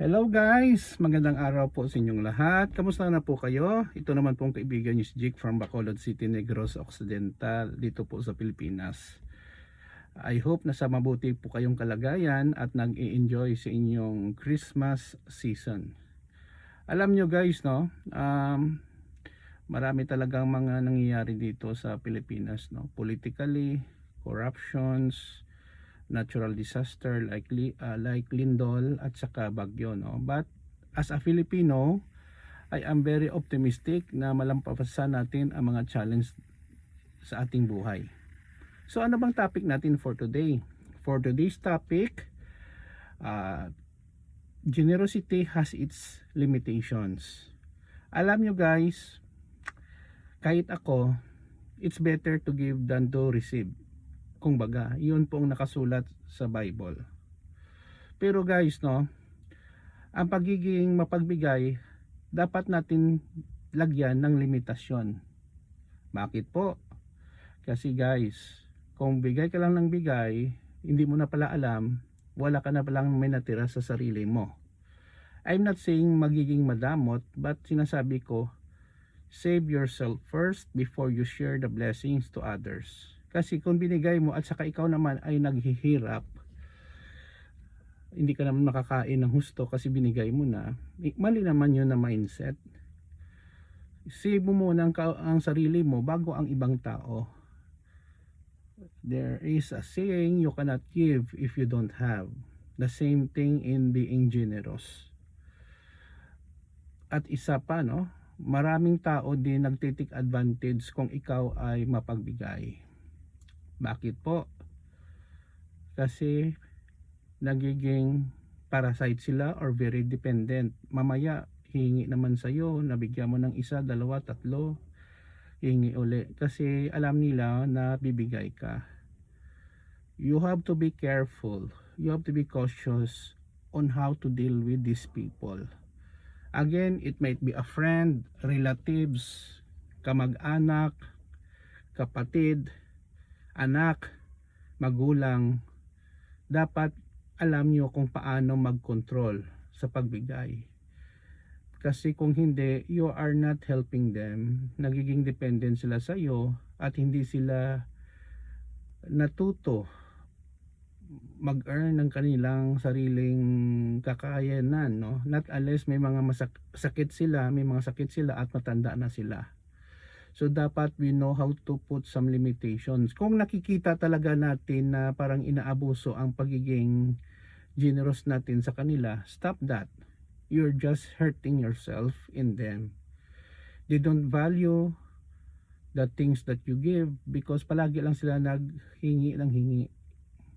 Hello guys! Magandang araw po sa inyong lahat. Kamusta na po kayo? Ito naman pong kaibigan niyo si Jake from Bacolod City, Negros Occidental dito po sa Pilipinas. I hope nasa mabuti po kayong kalagayan at nag-i-enjoy sa inyong Christmas season. Alam nyo guys, no? Marami talagang mga nangyayari dito sa Pilipinas, no? Politically, corruptions, natural disaster like lindol at saka bagyo, no? But as a Filipino, I am very optimistic na malampasan natin ang mga challenge sa ating buhay. So ano bang topic natin for today? For today's topic, generosity has its limitations. Alam nyo guys, kahit ako, it's better to give than to receive. Kung baga, yun po ang nakasulat sa Bible. Pero guys, no, ang pagiging mapagbigay, dapat natin lagyan ng limitasyon. Bakit po? Kasi guys, kung bigay ka lang ng bigay, hindi mo na pala alam, wala ka na palang may natira sa sarili mo. I'm not saying magiging madamot, but sinasabi ko, save yourself first before you share the blessings to others. Kasi kung binigay mo at saka ikaw naman ay naghihirap, hindi ka naman makakain ng husto kasi binigay mo na, mali naman yun na mindset. Save mo muna ang sarili mo bago ang ibang tao. There is a saying, you cannot give if you don't have. The same thing in being generous. At isa pa, no, maraming tao din nagtitik advantage kung ikaw ay mapagbigay. Bakit po? Kasi nagiging parasite sila or very dependent. Mamaya hingi naman sa'yo, nabigyan mo ng isa, dalawa, tatlo, hingi uli. Kasi alam nila na bibigay ka. You have to be careful. You have to be cautious on how to deal with these people. Again, it might be a friend, relatives, kamag-anak, kapatid, anak, magulang. Dapat alam nyo kung paano mag-control sa pagbigay. Kasi kung hindi, you are not helping them. Nagiging dependent sila sa iyo at hindi sila natuto mag-earn ng kanilang sariling kakayanan, no? Not unless may mga sakit sila, at matanda na sila. So dapat we know how to put some limitations. Kung nakikita talaga natin na parang inaabuso ang pagiging generous natin sa kanila, stop that. You're just hurting yourself in them. They don't value the things that you give because palagi lang sila naghingi ng hingi.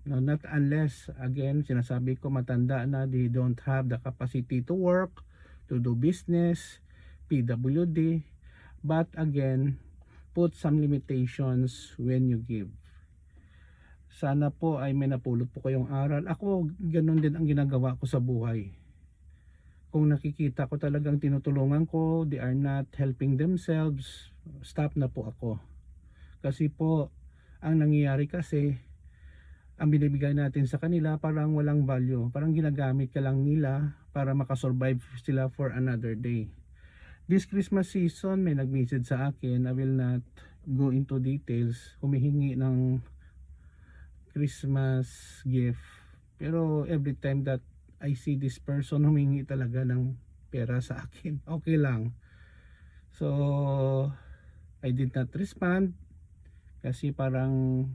No, not unless, again, sinasabi ko matanda na, they don't have the capacity to work, to do business, PWD. But again, put some limitations when you give. Sana po ay may napulot po kayong aral. Ako, ganun din ang ginagawa ko sa buhay. Kung nakikita ko talagang tinutulungan ko, they are not helping themselves, stop na po ako. Kasi po, ang nangyayari kasi, ang binibigay natin sa kanila parang walang value. Parang ginagamit ka lang nila para makasurvive sila for another day. This Christmas season, may nag-message sa akin, I will not go into details, humihingi ng Christmas gift. Pero every time that I see this person humingi talaga ng pera sa akin, okay lang. So, I did not respond kasi parang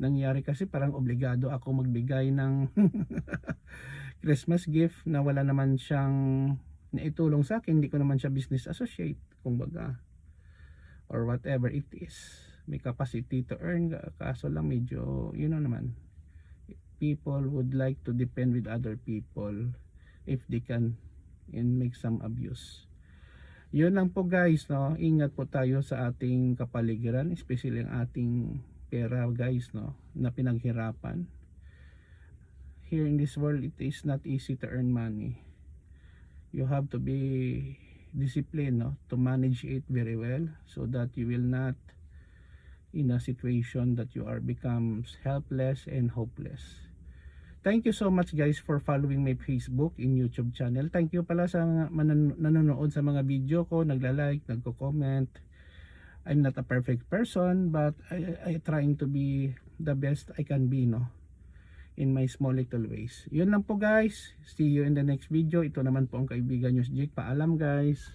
nangyari kasi parang obligado ako magbigay ng Christmas gift na wala naman siyang naitulong sa akin, hindi ko naman siya business associate, kumbaga, or whatever it is. May capacity to earn, kaso lang medyo, you know naman, people would like to depend with other people if they can and make some abuse. Yun lang po guys, no? Ingat po tayo sa ating kapaligiran, especially ang ating pera guys, no, na pinaghirapan. Here in this world, it is not easy to earn money. You have to be disciplined, no, to manage it very well so that you will not in a situation that you are becomes helpless and hopeless. Thank you so much guys for following my Facebook and YouTube channel. Thank you pala sa mga nanonood sa mga video ko, nagla-like, nagko-comment. I'm not a perfect person, but I trying to be the best I can be, no? In my small little ways. Yun lang po guys. See you in the next video. Ito naman po ang kaibigan nyo si Jake. Paalam guys.